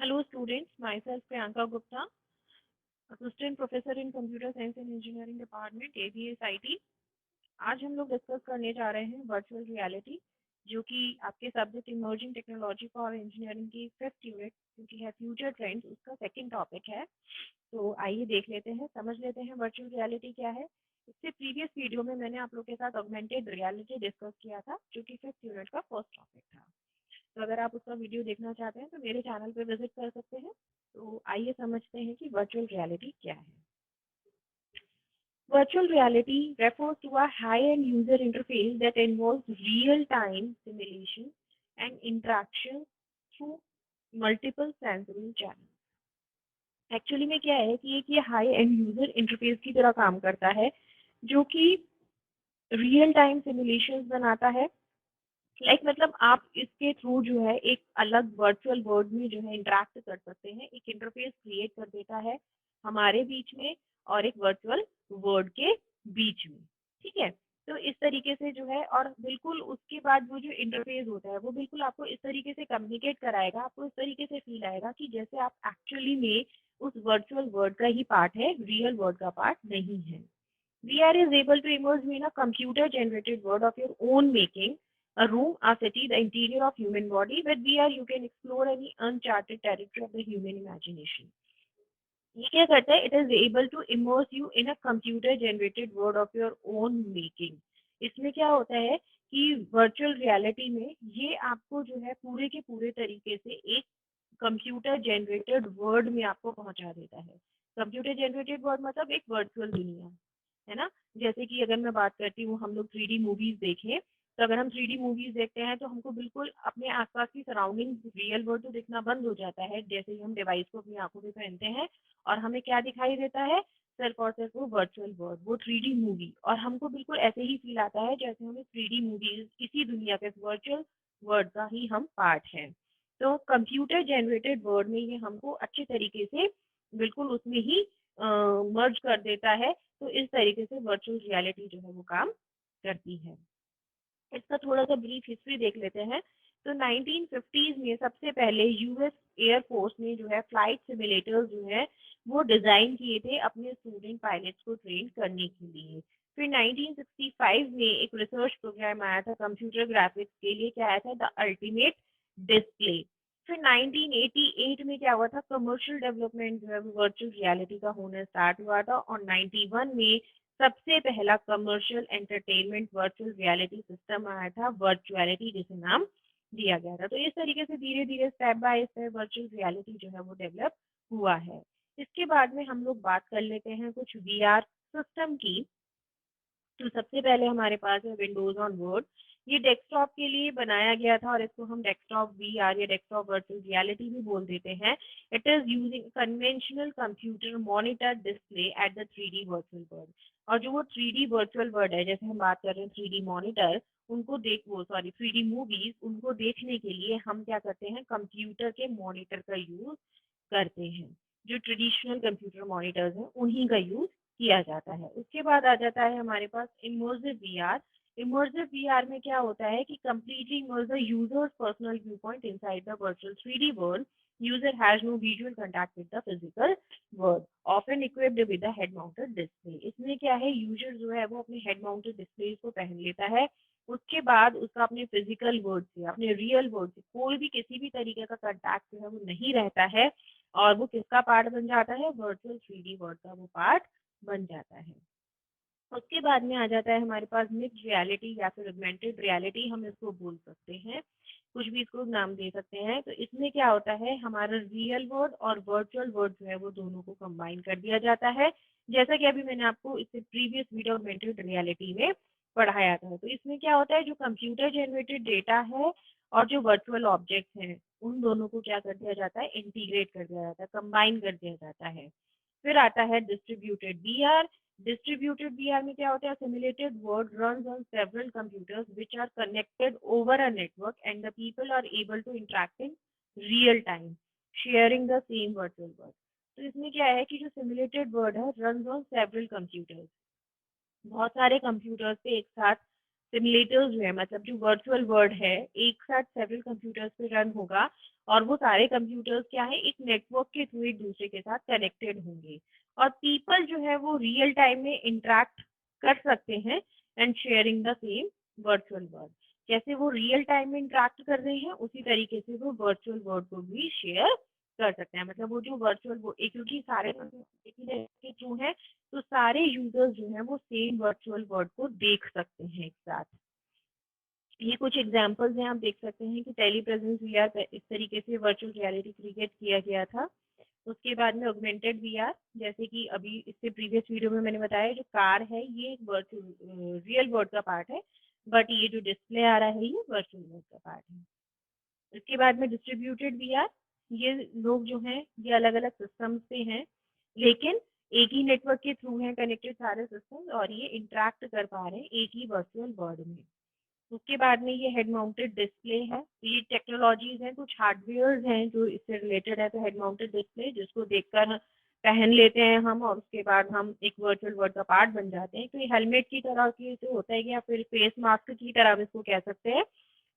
Hello students, myself Priyanka Gupta, Assistant Professor in Computer Science and Engineering Department, ABS IT। आज हम लोग discuss करने जा रहे हैं वर्चुअल रियलिटी, जो कि आपके subject emerging technology for engineering की 5th यूनिट, जो कि है फ्यूचर ट्रेंड्स, उसका सेकंड टॉपिक है। तो आइए देख लेते हैं, समझ लेते हैं वर्चुअल रियलिटी क्या है। इससे प्रीवियस वीडियो में मैंने आप लोग के साथ ऑगमेंटेड रियलिटी डिस्कस किया था, जो कि 5th यूनिट का फर्स्ट टॉपिक था। तो अगर आप उसका वीडियो देखना चाहते हैं तो मेरे चैनल पे विजिट कर सकते हैं। तो आइए समझते हैं कि वर्चुअल रियलिटी क्या है। Virtual reality refers to a high-end user interface that involves real-time simulation and interaction through multiple sensory channels. Actually में क्या है कि ये हाई एंड यूजर इंटरफेस की तरह काम करता है, जो कि रियल टाइम सिमुलेशंस बनाता है। मतलब आप इसके थ्रू जो है एक अलग वर्चुअल वर्ल्ड में जो है इंटरेक्ट कर सकते हैं, एक इंटरफेस क्रिएट कर देता है हमारे बीच में और एक वर्चुअल वर्ल्ड के बीच में। ठीक है, तो इस तरीके से जो है, और बिल्कुल उसके बाद वो जो इंटरफेस होता है वो बिल्कुल आपको इस तरीके से कम्युनिकेट कराएगा, आपको इस तरीके से फील आएगा कि जैसे आप एक्चुअली में उस वर्चुअल वर्ल्ड का ही पार्ट है, रियल वर्ल्ड का पार्ट नहीं है। VR is able to immerse you in a computer-generated world of your own making, a room, a city, the interior of human body. With VR, you can explore any uncharted territory of the human imagination. ये क्या करता है? It is able to immerse you in a computer-generated world of your own making. इसमें क्या होता है कि virtual reality में ये आपको जो है पूरे के पूरे तरीके से एक कंप्यूटर जनरेटेड वर्ड में आपको पहुंचा देता है। कंप्यूटर जनरेटेड वर्ड मतलब एक वर्चुअल दुनिया, है ना। जैसे कि अगर मैं बात करती हूँ, हम लोग 3D मूवीज देखें, तो अगर हम 3D मूवीज देखते हैं तो हमको बिल्कुल अपने आसपास की सराउंडिंग रियल वर्ल्ड तो दिखना बंद हो जाता है, जैसे ही हम डिवाइस को अपनी आंखों पे पहनते हैं और हमें क्या दिखाई देता है? सिर्फ और सिर्फ वो वर्चुअल वर्ल्ड, वो 3D मूवी, और हमको बिल्कुल ऐसे ही फील आता है जैसे हमें 3D मूवीज इसी दुनिया के वर्चुअल वर्ल्ड का ही हम पार्ट हैं। तो कंप्यूटर जनरेटेड वर्ड में ये हमको अच्छे तरीके से बिल्कुल उसमें ही मर्ज कर देता है। तो इस तरीके से वर्चुअल रियलिटी जो है वो काम करती है। इसका थोड़ा सा ब्रीफ हिस्ट्री देख लेते हैं। तो 1950s में सबसे पहले यूएस एयरफोर्स ने जो है फ्लाइट सिमुलेटर्स जो है वो डिजाइन किए थे अपने स्टूडेंट पायलट्स को ट्रेन करने के लिए। फिर 1965 में एक रिसर्च प्रोग्राम आया था कंप्यूटर ग्राफिक्स के लिए, क्या आया था? The ultimate display. फिर 1988 में क्या हुआ था? कमर्शियल डेवलपमेंट जो है वर्चुअल रियलिटी का होना स्टार्ट हुआ था, और 91 में सबसे पहला commercial entertainment virtual reality system आया था, वर्चुअलिटी जिसे नाम दिया गया था। तो इस तरीके से धीरे धीरे step by step virtual reality जो है वो डेवलप हुआ है। इसके बाद में हम लोग बात कर लेते हैं कुछ वीआर सिस्टम की। तो सबसे पहले हमारे पास है विंडोज ऑन वर्ड। ये डेस्कटॉप के लिए बनाया गया था और इसको हम डेस्कटॉप वीआर या डेस्कटॉप वर्चुअल रियलिटी भी बोल देते हैं। It is using conventional computer monitor display at the 3D virtual world. और जो वो 3D वर्चुअल वर्ल्ड है, जैसे हम बात कर रहे हैं 3D मॉनिटर, उनको देख वो सॉरी 3D मूवीज, उनको देखने के लिए हम क्या करते हैं? कंप्यूटर के मॉनिटर का यूज करते हैं। जो ट्रेडिशनल कंप्यूटर मॉनिटर्स हैं उन्हीं का यूज किया जाता है। उसके बाद आ जाता है हमारे पास इमर्सिव वीआर। इमर्सिव वीआर में क्या होता है कि completely immerse the users personal view point inside the virtual 3D world. User has no visual contact with the physical world, often equipped with the head mounted display. इसमें क्या है? User जो है वो अपने हेड माउंटेड डिस्प्ले को पहन लेता है। उसके बाद उसका अपने फिजिकल वर्ल्ड से, अपने रियल वर्ल्ड से कोई भी किसी भी तरीके का कंटैक्ट जो है वो नहीं रहता है, और वो किसका पार्ट बन जाता है? वर्चुअल 3D वर्ल्ड का वो पार्ट बन जाता है। उसके बाद में आ जाता है हमारे पास मिक्स्ड रियलिटी या फिर ऑगमेंटेड रियलिटी, हम इसको बोल सकते हैं, कुछ भी इसको नाम दे सकते हैं। तो इसमें क्या होता है? हमारा रियल वर्ल्ड और वर्चुअल वर्ल्ड जो है वो दोनों को कंबाइन कर दिया जाता है, जैसा कि अभी मैंने आपको इससे प्रीवियस वीडियो ऑगमेंटेड रियलिटी में पढ़ाया था। तो इसमें क्या होता है? जो कंप्यूटर जनरेटेड डेटा है और जो वर्चुअल ऑब्जेक्ट हैं, उन दोनों को क्या कर दिया जाता है? इंटीग्रेट कर दिया जाता है, कंबाइन कर दिया जाता है। फिर आता है डिस्ट्रीब्यूटेड वीआर। Distributed VR में क्या होता है? Simulated world runs on several computers which are connected over a network, and the people are able to interact in real time, sharing the same virtual world. तो इसमें क्या है कि जो simulated world है runs on several computers, बहुत सारे computers पे एक साथ सिमुलेटर्स जो है, मतलब जो वर्चुअल वर्ल्ड है, एक साथ सेवरल कंप्यूटर्स पे रन होगा, और वो सारे कंप्यूटर्स क्या है, एक नेटवर्क के थ्रू एक दूसरे के साथ कनेक्टेड होंगे, और पीपल जो है वो रियल टाइम में इंटरेक्ट कर सकते हैं and sharing the same virtual word. जैसे वो रियल टाइम में इंटरेक्ट कर रहे हैं उसी तरीके से वो वर्चुअल वर्ड को भी शेयर कर सकते हैं। मतलब वो जो वर्चुअल क्योंकि सारे एक ही के थ्रू है, तो सारे यूजर्स जो है वो सेम वर्चुअल वर्ड को देख सकते हैं एक साथ। ये कुछ एग्जांपल्स हैं, आप देख सकते हैं कि टेली प्रेजेंस वीआर इस तरीके से वर्चुअल रियलिटी क्रिएट किया गया था। उसके बाद में ऑगमेंटेड वीआर, जैसे कि अभी इससे प्रीवियस वीडियो में मैंने बताया, जो कार है ये एक वर्चुअल रियल वर्ल्ड का पार्ट है, बट ये जो डिस्प्ले आ रहा है ये वर्चुअल वर्ल्ड का पार्ट है। इसके बाद में डिस्ट्रीब्यूटेड वीआर, ये लोग जो हैं ये अलग अलग सिस्टम से हैं, लेकिन एक ही नेटवर्क के थ्रू हैं कनेक्टेड सारे सिस्टम, और ये इंटरेक्ट कर पा रहे हैं एक ही वर्चुअल वर्ल्ड में। उसके बाद में ये हेड माउंटेड डिस्प्ले है, ये टेक्नोलॉजीज हैं, कुछ हार्डवेयर हैं जो इससे रिलेटेड है। तो हेड माउंटेड डिस्प्ले जिसको देखकर पहन लेते हैं हम, और उसके बाद हम एक वर्चुअल वर्ल्ड का पार्ट बन जाते हैं। तो ये हेलमेट की तरह की तो होता है, या फिर फेस मास्क की तरह इसको कह सकते हैं।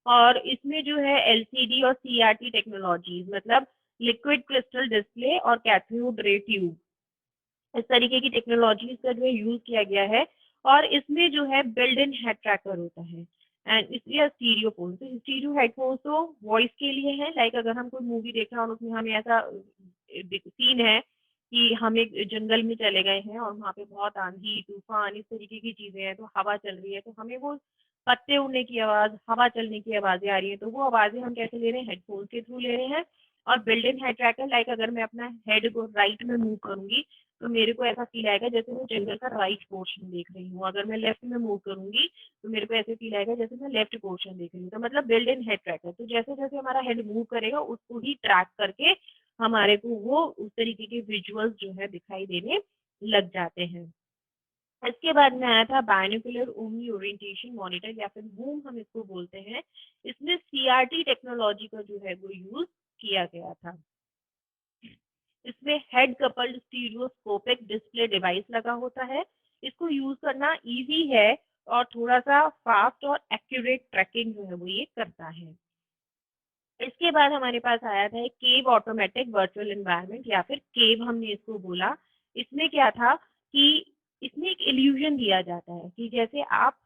और इसमें जो है एलसीडी और सीआरटी टेक्नोलॉजीज, मतलब लिक्विड क्रिस्टल डिस्प्ले और कैथोड रे ट्यूब, इस तरीके की टेक्नोलॉजीज का जो है यूज किया गया है। और इसमें जो है बिल्ड इन हेड ट्रैकर होता है, एंड इसलिए स्टीरियोफोन, तो स्टीरियो हेडफोन तो वॉइस के लिए है। लाइक अगर हम कोई मूवी देख रहे हैं और उसमें हमें ऐसा सीन है कि हम एक जंगल में चले गए हैं और वहाँ पे बहुत आंधी तूफान इस तरीके की चीजें हैं, तो हवा चल रही है, तो हमें वो पत्ते उड़ने की आवाज, हवा चलने की आवाजें आ रही है, तो वो आवाजें हम कैसे ले रहे हैं, हेडफोन के थ्रू ले रहे हैं। और build in head tracker, like अगर मैं अपना हेड को राइट में मूव करूंगी तो मेरे को ऐसा फील आएगा जैसे मैं जंगल का राइट पोर्शन देख रही हूँ। अगर मैं लेफ्ट में मूव करूंगी तो मेरे को ऐसे फील आएगा जैसे मैं लेफ्ट पोर्शन देख रही हूँ। तो मतलब बिल्ड इन हेड ट्रैकर, तो जैसे जैसे हमारा हेड मूव करेगा उसको ही ट्रैक करके हमारे को वो उस तरीके के विजुअल्स जो है दिखाई देने लग जाते हैं। इसके बाद में आया था बायनोकुलर ओमनी ओरिएंटेशन मॉनिटर, या फिर बूम हम इसको बोलते हैं। इसमें सीआरटी टेक्नोलॉजी का जो है वो यूज किया गया था। इसमें head coupled stereoscopic display device लगा होता है। इसको यूज करना इजी है और थोड़ा सा फास्ट और एक्यूरेट ट्रैकिंग जो है वो ये करता है। इसके बाद हमारे पास आया था केव ऑटोमेटिक वर्चुअल एनवायरनमेंट, या फिर केव हमने इसको बोला। इसमें क्या था कि इसमें एक इल्यूजन दिया जाता है कि जैसे आप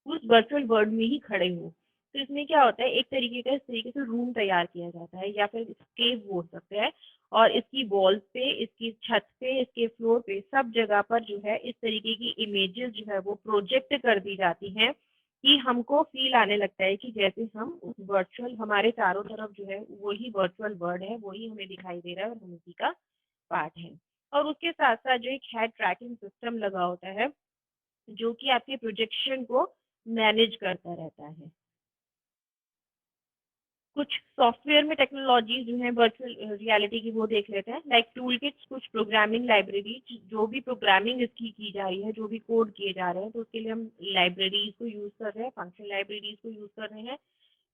उस वर्चुअल वर्ल्ड में ही खड़े हो। तो इसमें क्या होता है, एक तरीके का इस तरीके से रूम तैयार किया जाता है, या फिर केव बोल सकते हैं। और इसकी वॉल्स पे, इसकी छत पे, इसके फ्लोर पे, सब जगह पर जो है इस तरीके की इमेजेस जो है वो प्रोजेक्ट कर दी जाती हैं, कि हमको फील आने लगता है कि जैसे हम उस वर्चुअल, हमारे चारों तरफ जो है वही वर्चुअल वर्ल्ड है, वही हमें दिखाई दे रहा है और हम उसी का पार्ट है। और उसके साथ साथ जो एक हेड ट्रैकिंग सिस्टम लगा होता है जो कि आपके प्रोजेक्शन को मैनेज करता रहता है। कुछ सॉफ्टवेयर में टेक्नोलॉजी जो है वर्चुअल रियलिटी की वो देख लेते हैं, लाइक टूल किट्स, कुछ प्रोग्रामिंग लाइब्रेरी, जो भी प्रोग्रामिंग इसकी की जा रही है, जो भी कोड किए जा रहे हैं, तो उसके लिए हम लाइब्रेरीज को यूज कर रहे हैं, फंक्शन लाइब्रेरीज को यूज कर रहे हैं।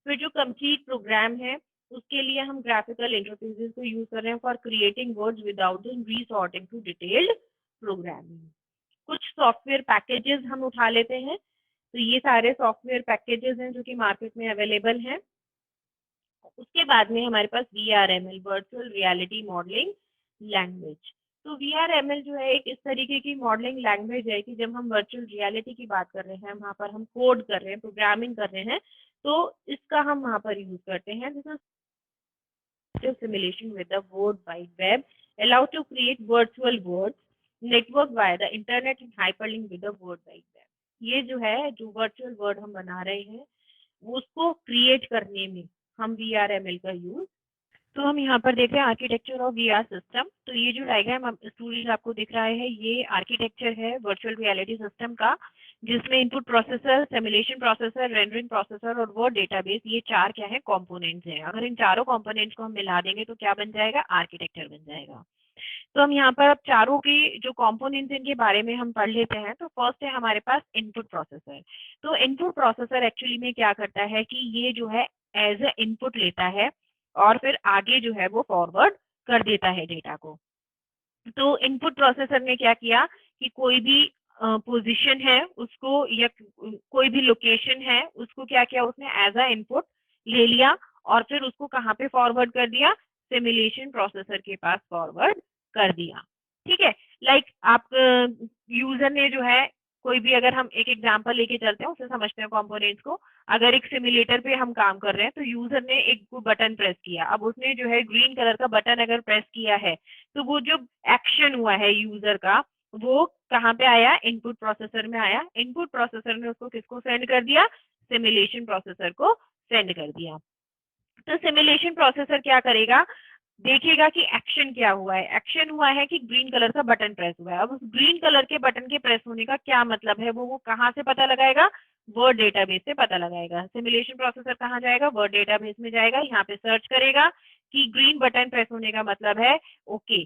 फिर जो कंप्लीट प्रोग्राम है उसके लिए हम ग्राफिकल इंटरफेसेस को यूज कर रहे हैं for creating words without resorting to detailed programming. कुछ सॉफ्टवेयर पैकेजेस हम उठा लेते हैं, तो ये सारे सॉफ्टवेयर पैकेजेस हैं जो कि मार्केट में अवेलेबल हैं। उसके बाद में हमारे पास VRML, virtual reality modelling language. तो VRML जो है एक इस तरीके की मॉडलिंग लैंग्वेज है कि जब हम वर्चुअल रियलिटी की बात कर रहे हैं, वहाँ पर हम कोड कर रहे हैं, प्रोग्रामिंग कर रहे हैं, तो इसका हम वहाँ पर यूज करते हैं। This is simulation with the world wide web, allow to create virtual worlds, network via the internet and hyperlink with the world wide web। ये जो है, जो वर्चुअल वर्ल्ड हम बना रहे हैं उसको क्रिएट करने में हम VRML का यूज। तो हम यहाँ पर देख रहे हैं आर्किटेक्चर ऑफ VR सिस्टम। तो ये जो डायग्राम स्टूडेंट आपको दिख रहा है, ये आर्किटेक्चर है वर्चुअल रियलिटी सिस्टम का, जिसमें input processor, simulation processor, rendering processor और वर्ड डेटाबेस, ये चार क्या है, कंपोनेंट्स हैं। अगर इन चारों कंपोनेंट्स को हम मिला देंगे तो क्या बन जाएगा, आर्किटेक्चर बन जाएगा। तो हम यहाँ पर अब चारों की जो कंपोनेंट्स इनके बारे में हम पढ़ लेते हैं। तो फर्स्ट है हमारे पास इनपुट प्रोसेसर। तो इनपुट प्रोसेसर एक्चुअली में क्या करता है कि ये जो है एज ए इनपुट लेता है और फिर आगे जो है वो फॉरवर्ड कर देता है डेटा को। तो इनपुट प्रोसेसर ने क्या किया कि कोई भी पोजीशन है उसको, या कोई भी लोकेशन है उसको क्या किया उसने, एज अ इनपुट ले लिया और फिर उसको कहाँ पे फॉरवर्ड कर दिया, सिमुलेशन प्रोसेसर के पास फॉरवर्ड कर दिया। ठीक है, लाइक आप यूजर ने जो है कोई भी, अगर हम एक एग्जांपल लेके चलते हैं उसे समझते हैं कंपोनेंट्स को। अगर एक सिमुलेटर पे हम काम कर रहे हैं तो यूजर ने एक बटन प्रेस किया, अब उसने जो है ग्रीन कलर का बटन अगर प्रेस किया है तो वो जो एक्शन हुआ है यूजर का वो कहाँ पे आया, इनपुट प्रोसेसर में आया। इनपुट प्रोसेसर ने उसको किसको सेंड कर दिया, सिमुलेशन प्रोसेसर को सेंड कर दिया। तो सिमुलेशन प्रोसेसर क्या करेगा, देखिएगा कि एक्शन क्या हुआ है। एक्शन हुआ है कि ग्रीन कलर का बटन प्रेस हुआ है। अब उस ग्रीन कलर के बटन के प्रेस होने का क्या मतलब है, वो कहाँ से पता लगाएगा, वर्ड डेटाबेस से पता लगाएगा। सिमुलेशन प्रोसेसर कहाँ जाएगा, वर्ड डेटाबेस में जाएगा, यहाँ पे सर्च करेगा कि ग्रीन बटन प्रेस होने का मतलब है ओके,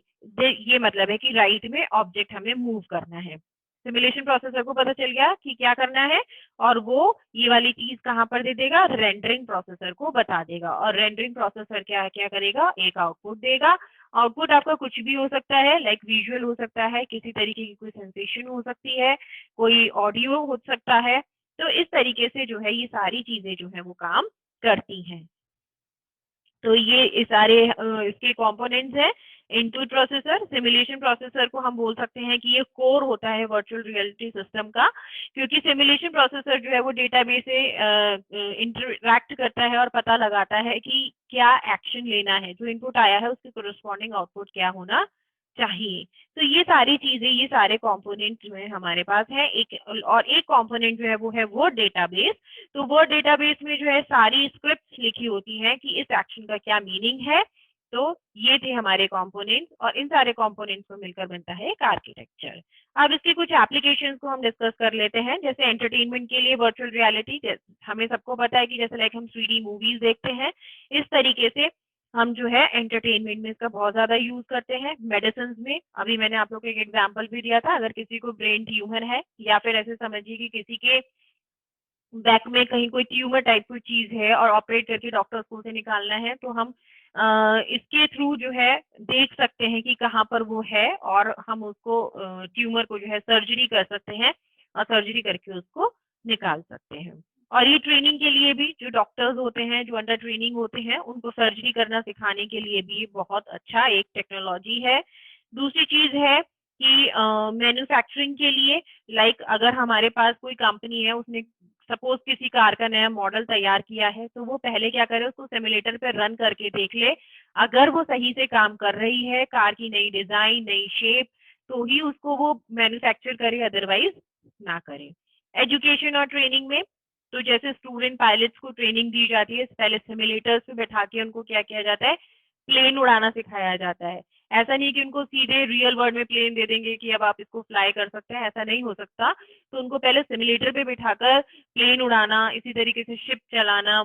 ये मतलब है कि राइट में ऑब्जेक्ट हमें मूव करना है। सिमुलेशन प्रोसेसर को पता चल गया कि क्या करना है, और वो ये वाली चीज कहाँ पर दे देगा, रेंडरिंग प्रोसेसर को बता देगा। और रेंडरिंग प्रोसेसर क्या क्या करेगा, एक आउटपुट देगा। आउटपुट आपका कुछ भी हो सकता है, लाइक विजुअल हो सकता है, किसी तरीके की कोई सेंसेशन हो सकती है, कोई ऑडियो हो सकता है। तो इस तरीके से जो है ये सारी चीजें जो है वो काम करती हैं। तो ये सारे इसके कंपोनेंट्स हैं। इनपुट प्रोसेसर, सिमुलेशन प्रोसेसर को हम बोल सकते हैं कि ये कोर होता है वर्चुअल रियलिटी सिस्टम का, क्योंकि सिमुलेशन प्रोसेसर जो है वो डेटाबेस से इंटरैक्ट करता है और पता लगाता है कि क्या एक्शन लेना है, जो इनपुट आया है उसके कोरस्पॉन्डिंग आउटपुट क्या होना चाहिए। तो ये सारी चीजें, ये सारे कंपोनेंट जो है हमारे पास है। एक और एक कंपोनेंट जो है वो है वर्ड डेटाबेस। तो वर्ड डेटाबेस में जो है सारी स्क्रिप्ट्स लिखी होती हैं कि इस एक्शन का क्या मीनिंग है। तो ये थे हमारे कंपोनेंट्स, और इन सारे कंपोनेंट्स को मिलकर बनता है एक आर्किटेक्चर। अब इसके कुछ एप्लीकेशंस को हम डिस्कस कर लेते हैं। जैसे एंटरटेनमेंट के लिए वर्चुअल रियलिटी, हमें सबको पता है कि जैसे लाइक हम 3D मूवीज देखते हैं, इस तरीके से हम जो है एंटरटेनमेंट में इसका बहुत ज्यादा यूज करते हैं। मेडिसिन में अभी मैंने आप लोग को एक एग्जांपल भी दिया था, अगर किसी को ब्रेन ट्यूमर है या फिर ऐसे समझिए कि किसी के बैक में कहीं कोई ट्यूमर टाइप की चीज है और ऑपरेट करके डॉक्टर को उसे निकालना है, तो हम इसके थ्रू जो है देख सकते हैं कि कहाँ पर वो है, और हम उसको ट्यूमर को जो है सर्जरी कर सकते हैं और सर्जरी करके उसको निकाल सकते हैं। और ये ट्रेनिंग के लिए भी, जो डॉक्टर्स होते हैं जो अंडर ट्रेनिंग होते हैं, उनको सर्जरी करना सिखाने के लिए भी बहुत अच्छा एक टेक्नोलॉजी है। दूसरी चीज है कि मैन्युफैक्चरिंग के लिए, लाइक अगर हमारे पास कोई कंपनी है, उसने सपोज किसी कार का नया मॉडल तैयार किया है, तो वो पहले क्या करे, उसको सिमुलेटर पे रन करके देख ले। अगर वो सही से काम कर रही है, कार की नई डिजाइन, नई शेप, तो ही उसको वो मैन्युफैक्चर करे, अदरवाइज ना करे। एजुकेशन और ट्रेनिंग में, तो जैसे स्टूडेंट पायलट्स को ट्रेनिंग दी जाती है, पहले सिमुलेटर्स पे बैठा के उनको क्या किया जाता है, प्लेन उड़ाना सिखाया जाता है। ऐसा नहीं कि उनको सीधे रियल वर्ल्ड में प्लेन दे देंगे कि अब आप इसको फ्लाई कर सकते हैं, ऐसा नहीं हो सकता। तो उनको पहले सिमुलेटर पे बिठाकर प्लेन उड़ाना, इसी तरीके से शिप चलाना,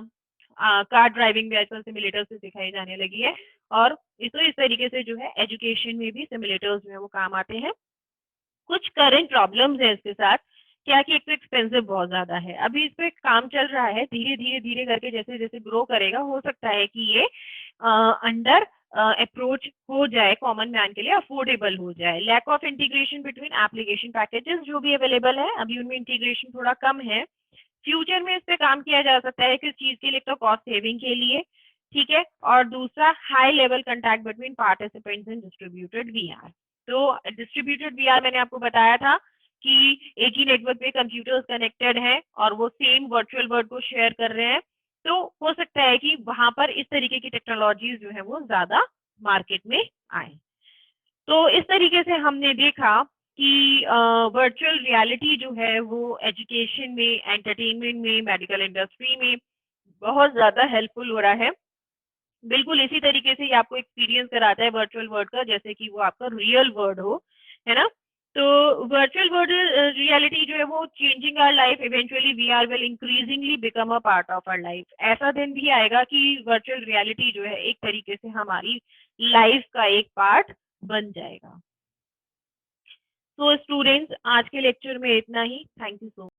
कार ड्राइविंग भी आजकल सिमुलेटर से सिखाई जाने लगी है। और इस तरीके से जो है एजुकेशन में भी सिमुलेटर्स जो है वो काम आते हैं। कुछ करंट प्रॉब्लम्स है इसके साथ, क्या कि एक तो एक्सपेंसिव बहुत ज्यादा है। अभी इस पे काम चल रहा है, धीरे धीरे धीरे करके जैसे जैसे ग्रो करेगा, हो सकता है कि ये अंडर अप्रोच हो जाए, कॉमन मैन के लिए अफोर्डेबल हो जाए। Lack of integration between application packages जो भी अवेलेबल है, अभी उनमें इंटीग्रेशन थोड़ा कम है। फ्यूचर में इस पे काम किया जा सकता है, किस चीज के लिए, तो कॉस्ट सेविंग के लिए। ठीक है, और दूसरा high level contact between participants in distributed VR. तो डिस्ट्रीब्यूटेड वीआर मैंने आपको बताया था कि एक ही नेटवर्क पे कंप्यूटर्स कनेक्टेड हैं और वो सेम वर्चुअल वर्ल्ड को शेयर कर रहे हैं। तो हो सकता है कि वहां पर इस तरीके की टेक्नोलॉजीज जो है वो ज्यादा मार्केट में आए। तो इस तरीके से हमने देखा कि वर्चुअल रियलिटी जो है वो एजुकेशन में, एंटरटेनमेंट में, मेडिकल इंडस्ट्री में बहुत ज्यादा हेल्पफुल हो रहा है। बिल्कुल इसी तरीके से ये आपको एक्सपीरियंस कराता है वर्चुअल वर्ल्ड का, जैसे कि वो आपका रियल वर्ल्ड हो, है ना। तो वर्चुअल वर्ल्ड रियलिटी जो है वो changing our life, eventually we are will increasingly become a part of our life. ऐसा दिन भी आएगा कि वर्चुअल रियलिटी जो है एक तरीके से हमारी लाइफ का एक पार्ट बन जाएगा। तो स्टूडेंट्स, आज के लेक्चर में इतना ही। Thank you so much.